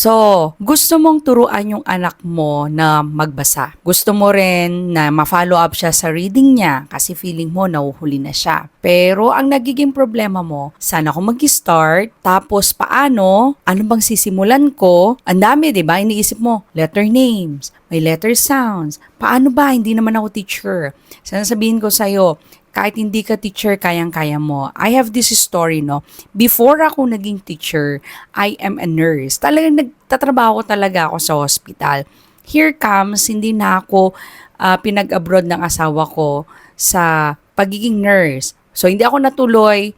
So, gusto mong turuan yung anak mo na magbasa. Gusto mo rin na ma-follow up siya sa reading niya kasi feeling mo nahuhuli na siya. Pero ang nagiging problema mo, saan ako mag-start? Tapos paano? Ano bang sisimulan ko? Ang dami, 'di ba? Iniisip mo, letter names, may letter sounds. Paano ba? Hindi naman ako teacher. Sasabihin ko sa'yo, kahit hindi ka teacher, kayang-kaya mo. I have this story, no? Before ako naging teacher, I am a nurse. Talagang nagtatrabaho talaga ako sa hospital. Here comes, hindi na ako pinag-abroad ng asawa ko sa pagiging nurse. So, hindi ako naituloy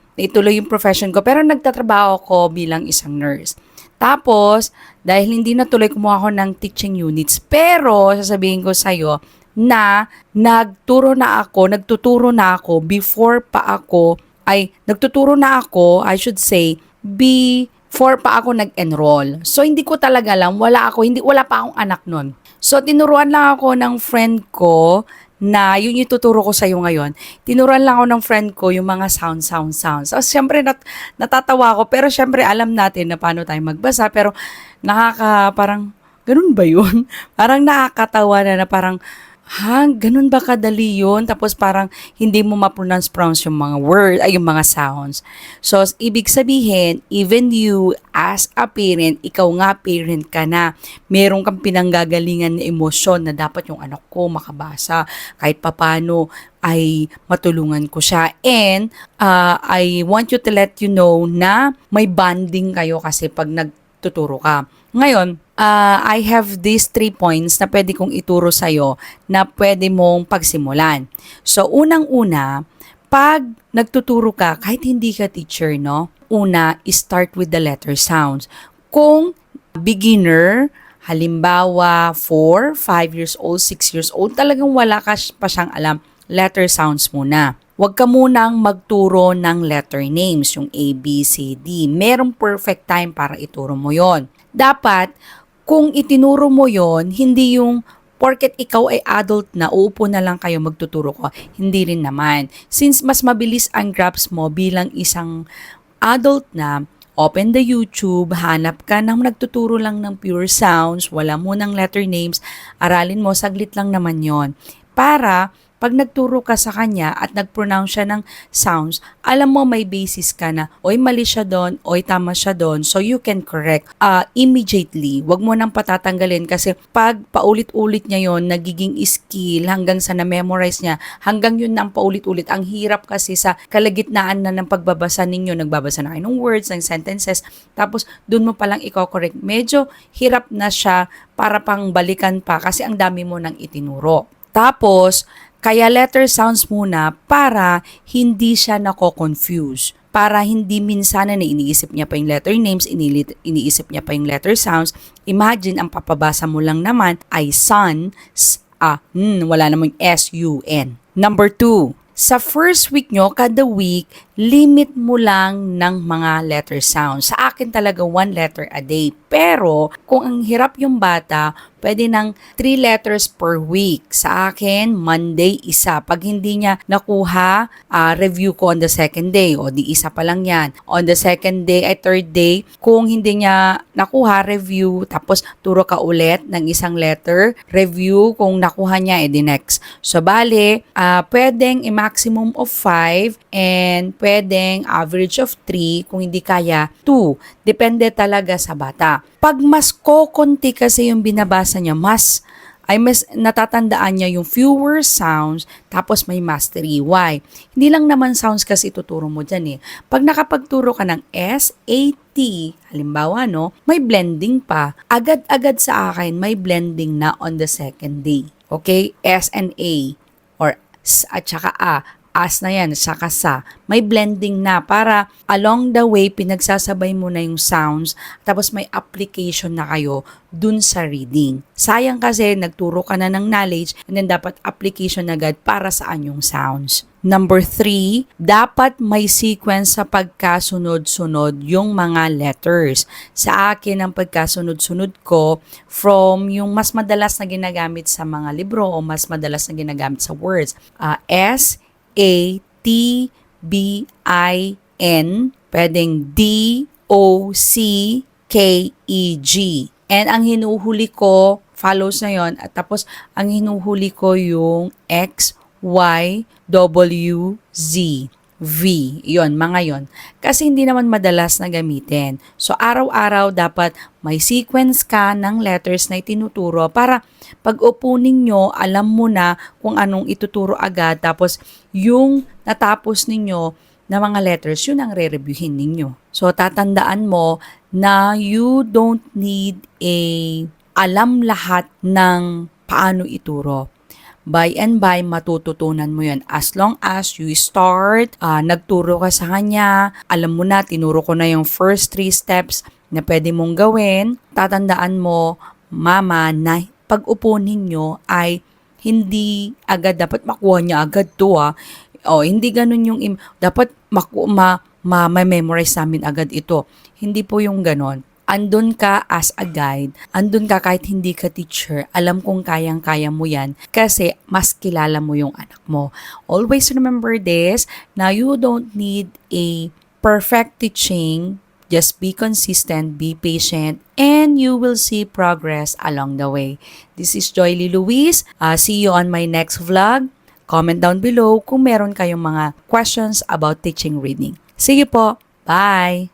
yung profession ko, pero nagtatrabaho ako bilang isang nurse. Tapos, dahil hindi natuloy, kumuha ako ng teaching units. Pero, sasabihin ko sa'yo, na nagtuturo na ako before pa ako, I should say, before pa ako nag-enroll. So, hindi ko talaga alam, wala pa akong anak nun. So, tinuruan lang ako ng friend ko na yun yung tuturo ko sa'yo ngayon. Tinuruan lang ako ng friend ko yung mga sound. So, syempre natatawa ako, pero syempre alam natin na paano tayo magbasa, pero parang, ganun ba yun? Parang nakakatawa na parang, ganun ba kadali yun? Tapos parang hindi mo ma-pronounce yung mga yung mga sounds. So, ibig sabihin, even you as a parent, ikaw nga parent ka na, meron kang pinanggagalingan na emosyon na dapat yung anak ko makabasa. Kahit papano ay matulungan ko siya. And, I want you to let you know na may bonding kayo kasi pag nagtuturo ka. Ngayon, I have these 3 points na pwede kong ituro sa'yo na pwede mong pagsimulan. So, unang-una, pag nagtuturo ka, kahit hindi ka teacher, no? Una, start with the letter sounds. Kung beginner, halimbawa 4, 5 years old, 6 years old, talagang wala ka pa siyang alam, letter sounds muna. Huwag ka munang magturo ng letter names, yung A, B, C, D. Merong perfect time para ituro mo yon. Dapat, kung itinuro mo yon, hindi yung porket ikaw ay adult na, uupo na lang kayo magtuturo ko. Hindi rin naman. Since mas mabilis ang grasp mo bilang isang adult na, open the YouTube, hanap ka ng nagtuturo lang ng pure sounds, wala mo ng letter names, aralin mo, saglit lang naman yon. Para pag nagturo ka sa kanya at nag-pronounce siya ng sounds, alam mo may basis ka na, oy mali siya doon, oy tama siya doon, so you can correct immediately. Wag mo nang patatanggalin kasi pag paulit-ulit niya yon, nagiging skill hanggang sa na-memorize niya, hanggang yun na ang paulit-ulit. Ang hirap kasi sa kalagitnaan na ng pagbabasa ninyo, nagbabasa na kayo ng words, ng sentences, tapos doon mo palang i-correct. Medyo hirap na siya para pang balikan pa kasi ang dami mo nang itinuro. Tapos, kaya letter sounds muna para hindi siya nako-confuse. Para hindi minsan na iniisip niya pa yung letter names, iniisip niya pa yung letter sounds. Imagine, ang papabasa mo lang naman ay sun, wala namang S-U-N. Number 2, sa first week nyo, kada week, limit mo lang ng mga letter sounds. Sa akin talaga 1 letter a day. Pero, kung ang hirap yung bata, pwede ng 3 letters per week. Sa akin, Monday, 1. Pag hindi niya nakuha, review ko on the second day. O di isa pa lang yan. On the second day ay third day, kung hindi niya nakuha, review. Tapos, turo ka ulit ng isang letter. Review. Kung nakuha niya, edi next. So, bale, pwedeng maximum of 5 and pwedeng average of 3. Kung hindi kaya, 2. Depende talaga sa bata. Pag mas kokonti kasi yung binabasa niya, mas natatandaan niya yung fewer sounds, tapos may mastery. Why? Hindi lang naman sounds kasi ituturo mo dyan eh. Pag nakapagturo ka ng S, A, T, halimbawa no, may blending pa. Agad-agad sa akin, may blending na on the second day. Okay? S and A, or S at saka A. As na yan, saka sa. May blending na para along the way, pinagsasabay mo na yung sounds, tapos may application na kayo dun sa reading. Sayang kasi, nagturo ka na ng knowledge, and then dapat application agad para saan yung sounds. Number 3, dapat may sequence sa pagkasunod-sunod yung mga letters. Sa akin, ang pagkasunod-sunod ko from yung mas madalas na ginagamit sa mga libro o mas madalas na ginagamit sa words. S, A, T, B, I, N, pwedeng D, O, C, K, K-E-G. And ang hinuhuli ko, follows na yon, at tapos ang hinuhuli ko yung X, Y, W, Z. V. Yon, mga yon. Kasi hindi naman madalas na gamitin. So, araw-araw dapat may sequence ka ng letters na itinuturo para pag upo ninyo, alam mo na kung anong ituturo agad. Tapos, yung natapos ninyo na mga letters, yun ang re-reviewin ninyo. So, tatandaan mo na you don't need alam lahat ng paano ituro. By and by, matututunan mo yan. As long as you start, nagturo ka sa kanya, alam mo na, tinuro ko na yung first 3 steps na pwede mong gawin, tatandaan mo, mama, na pag upo ninyo ay hindi agad dapat makuha niya agad to O, hindi ganun yung, dapat ma-memorize namin agad ito. Hindi po yung ganon. Andun ka as a guide, andun ka kahit hindi ka teacher, alam kong kayang-kaya mo yan kasi mas kilala mo yung anak mo. Always remember this, na you don't need a perfect teaching, just be consistent, be patient, and you will see progress along the way. This is Joyly Luis. See you on my next vlog. Comment down below kung meron kayong mga questions about teaching reading. See you po. Bye!